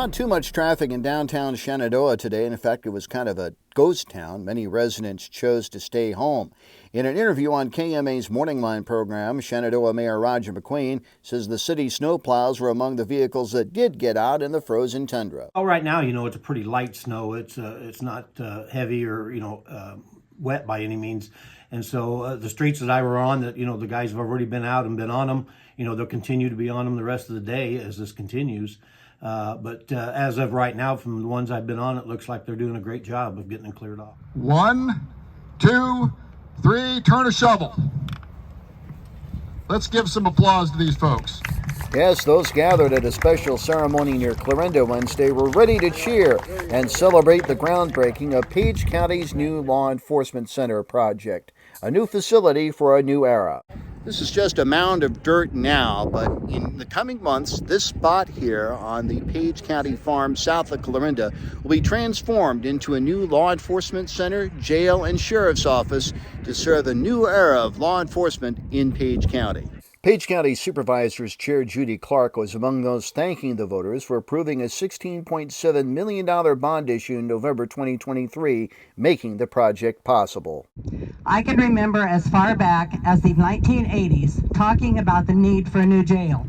Not too much traffic in downtown Shenandoah today. In fact, it was kind of a ghost town. Many residents chose to stay home. In an interview on KMA's Morning Line program, Shenandoah Mayor Roger McQueen says the city's snowplows were among the vehicles that did get out in the frozen tundra. Oh, right now, it's a pretty light snow. It's not heavy or wet by any means. And so the streets that I were on, that the guys have already been out and been on them. They'll continue to be on them the rest of the day as this continues. But as of right now, from the ones I've been on, it looks like they're doing a great job of getting them cleared off. 1, 2, 3, turn a shovel. Let's give some applause to these folks. Yes, those gathered at a special ceremony near Clarinda Wednesday were ready to cheer and celebrate the groundbreaking of Page County's new Law Enforcement Center project, a new facility for a new era. This is just a mound of dirt now, but in the coming months, this spot here on the Page County farm south of Clarinda will be transformed into a new law enforcement center, jail, and sheriff's office to serve a new era of law enforcement in Page County. Page County Supervisors Chair Judy Clark was among those thanking the voters for approving a $16.7 million bond issue in November 2023, making the project possible. I can remember as far back as the 1980s talking about the need for a new jail,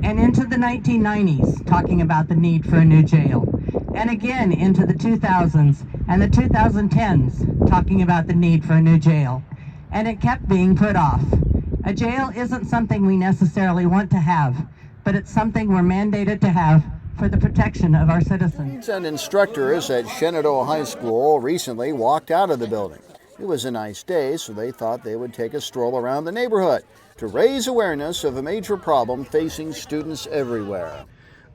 and into the 1990s talking about the need for a new jail, and again into the 2000s and the 2010s talking about the need for a new jail, and it kept being put off. A jail isn't something we necessarily want to have, but it's something we're mandated to have for the protection of our citizens. And instructors at Shenandoah High School recently walked out of the building. It was a nice day, so they thought they would take a stroll around the neighborhood to raise awareness of a major problem facing students everywhere.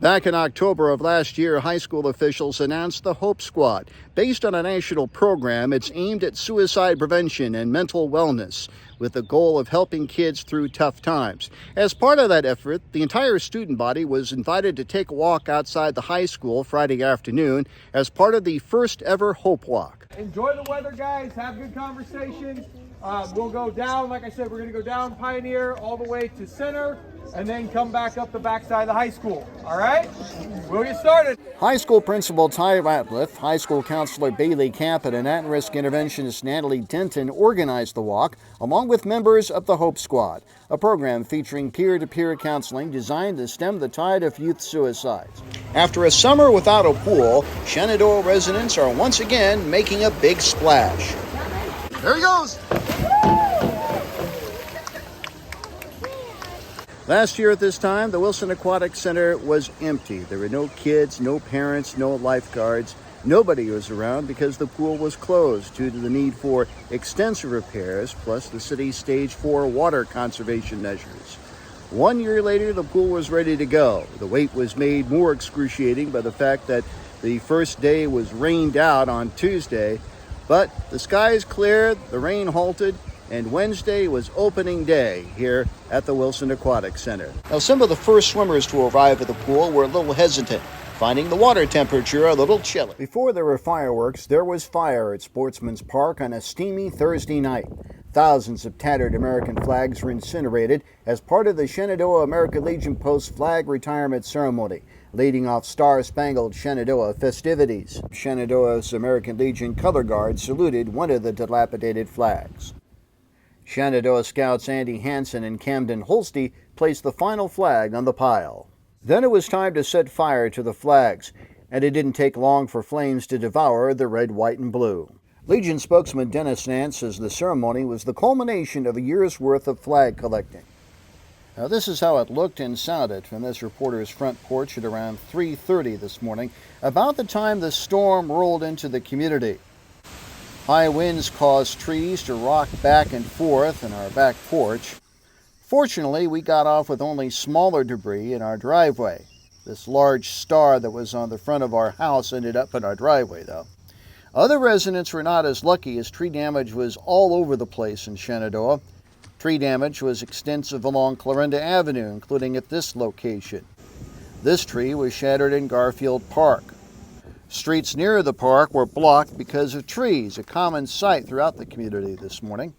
Back in October of last year, high school officials announced the Hope Squad. Based on a national program, it's aimed at suicide prevention and mental wellness, with the goal of helping kids through tough times. As part of that effort, the entire student body was invited to take a walk outside the high school Friday afternoon as part of the first ever Hope Walk. Enjoy the weather, guys. Have good conversations. We'll go down, like I said, we're going to go down Pioneer all the way to Center and then come back up the backside of the high school. All right? We'll get started. High school principal Ty Ratliff, high school counselor Bailey Camp, and at-risk interventionist Natalie Denton organized the walk, along with members of the Hope Squad, a program featuring peer-to-peer counseling designed to stem the tide of youth suicides. After a summer without a pool, Shenandoah residents are once again making a big splash. There he goes. Last year at this time, the Wilson Aquatic Center was empty. There were no kids, no parents, no lifeguards. Nobody was around because the pool was closed due to the need for extensive repairs, plus the city's Stage 4 water conservation measures. 1 year later, the pool was ready to go. The wait was made more excruciating by the fact that the first day was rained out on Tuesday, but the skies cleared, the rain halted, and Wednesday was opening day here at the Wilson Aquatic Center. Now, some of the first swimmers to arrive at the pool were a little hesitant, finding the water temperature a little chilly. Before there were fireworks, there was fire at Sportsman's Park on a steamy Thursday night. Thousands of tattered American flags were incinerated as part of the Shenandoah American Legion Post flag retirement ceremony, leading off Star-Spangled Shenandoah festivities. Shenandoah's American Legion Color Guard saluted one of the dilapidated flags. Shenandoah Scouts Andy Hansen and Camden Holsty placed the final flag on the pile. Then it was time to set fire to the flags, and it didn't take long for flames to devour the red, white, and blue. Legion spokesman Dennis Nance says the ceremony was the culmination of a year's worth of flag collecting. Now, this is how it looked and sounded from this reporter's front porch at around 3:30 this morning, about the time the storm rolled into the community. High winds caused trees to rock back and forth in our back porch. Fortunately, we got off with only smaller debris in our driveway. This large star that was on the front of our house ended up in our driveway, though. Other residents were not as lucky, as tree damage was all over the place in Shenandoah. Tree damage was extensive along Clarinda Avenue, including at this location. This tree was shattered in Garfield Park. Streets near the park were blocked because of trees, a common sight throughout the community this morning.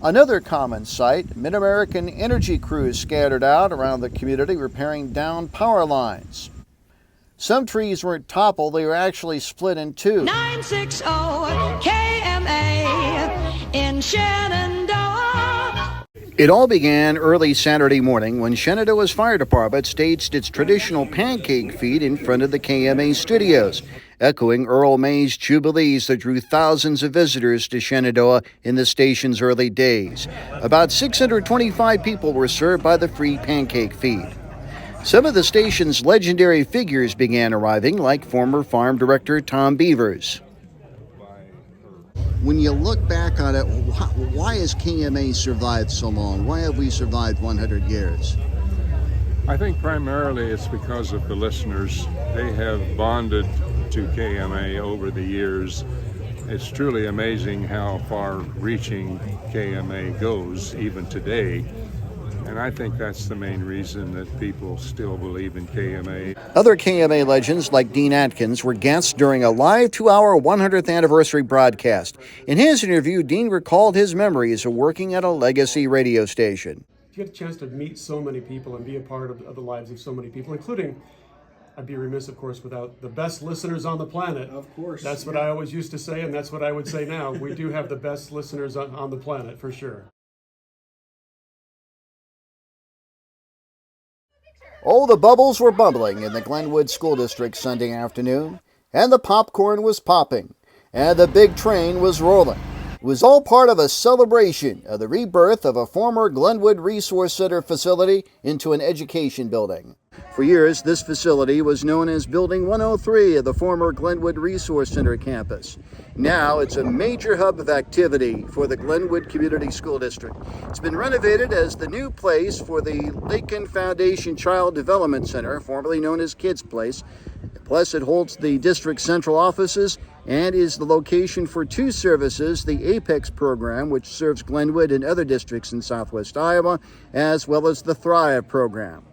Another common sight, Mid-American energy crews scattered out around the community repairing downed power lines. Some trees weren't toppled, they were actually split in two. 960 KMA in Shenandoah. It all began early Saturday morning when Shenandoah's fire department staged its traditional pancake feed in front of the KMA studios, echoing Earl May's Jubilees that drew thousands of visitors to Shenandoah in the station's early days. About 625 people were served by the free pancake feed. Some of the station's legendary figures began arriving, like former farm director Tom Beavers. When you look back on it, why has KMA survived so long? Why have we survived 100 years? I think primarily it's because of the listeners. They have bonded to KMA over the years. It's truly amazing how far-reaching KMA goes, even today. And I think that's the main reason that people still believe in KMA. Other KMA legends like Dean Atkins were guests during a live 2-hour 100th anniversary broadcast. In his interview, Dean recalled his memories of working at a legacy radio station. You get a chance to meet so many people and be a part of the lives of so many people, including, I'd be remiss, of course, without the best listeners on the planet. Of course. That's what I always used to say, and that's what I would say now. We do have the best listeners on the planet, for sure. Oh, the bubbles were bubbling in the Glenwood School District Sunday afternoon, and the popcorn was popping, and the big train was rolling. It was all part of a celebration of the rebirth of a former Glenwood Resource Center facility into an education building. For years, this facility was known as Building 103 of the former Glenwood Resource Center campus. Now it's a major hub of activity for the Glenwood Community School District. It's been renovated as the new place for the Lakin Foundation Child Development Center, formerly known as Kids Place. Plus, it holds the district's central offices and is the location for two services, the APEX program, which serves Glenwood and other districts in southwest Iowa, as well as the Thrive program.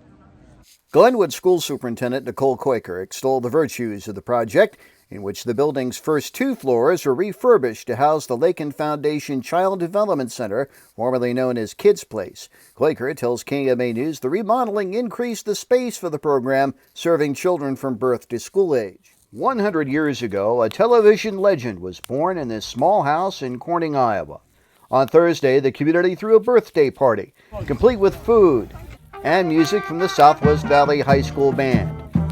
Glenwood School Superintendent Nicole Quaker extolled the virtues of the project, in which the building's first 2 floors were refurbished to house the Lakin Foundation Child Development Center, formerly known as Kids Place. Quaker tells KMA News the remodeling increased the space for the program, serving children from birth to school age. 100 years ago, a television legend was born in this small house in Corning, Iowa. On Thursday, the community threw a birthday party, complete with food and music from the Southwest Valley High School Band,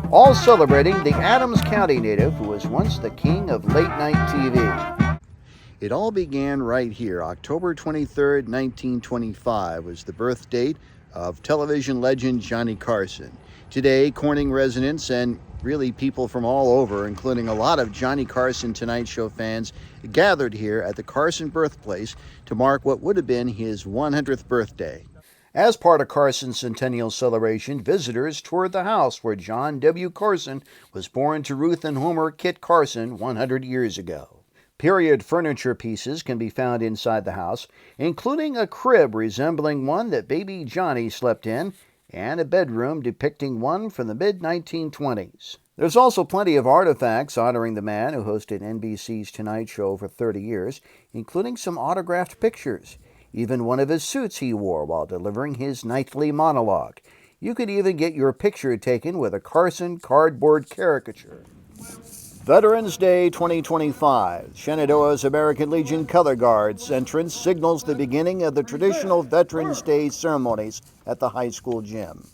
all celebrating the Adams County native who was once the king of late-night TV. It all began right here. October 23rd, 1925 was the birth date of television legend Johnny Carson. Today, Corning residents and really people from all over, including a lot of Johnny Carson Tonight Show fans, gathered here at the Carson birthplace to mark what would have been his 100th birthday. As part of Carson's centennial celebration, visitors toured the house where John W. Carson was born to Ruth and Homer Kit Carson 100 years ago. Period furniture pieces can be found inside the house, including a crib resembling one that baby Johnny slept in, and a bedroom depicting one from the mid-1920s. There's also plenty of artifacts honoring the man who hosted NBC's Tonight Show for 30 years, including some autographed pictures. Even one of his suits he wore while delivering his nightly monologue. You could even get your picture taken with a Carson cardboard caricature. Veterans Day 2025. Shenandoah's American Legion Color Guard's entrance signals the beginning of the traditional Veterans Day ceremonies at the high school gym.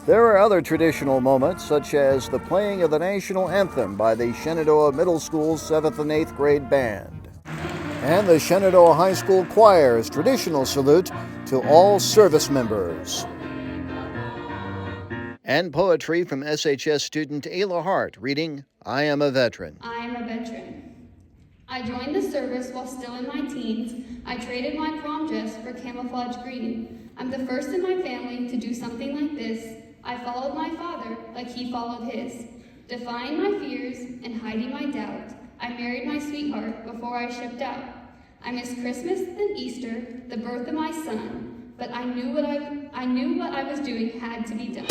There are other traditional moments, such as the playing of the national anthem by the Shenandoah Middle School's 7th and 8th grade band, and the Shenandoah High School Choir's traditional salute to all service members. And poetry from SHS student Ayla Hart reading, I Am a Veteran. I am a veteran. I joined the service while still in my teens. I traded my prom dress for camouflage green. I'm the first in my family to do something like this. I followed my father like he followed his, defying my fears and hiding my doubt. I married my sweetheart before I shipped out. I missed Christmas and Easter, the birth of my son, but I knew what I was doing had to be done.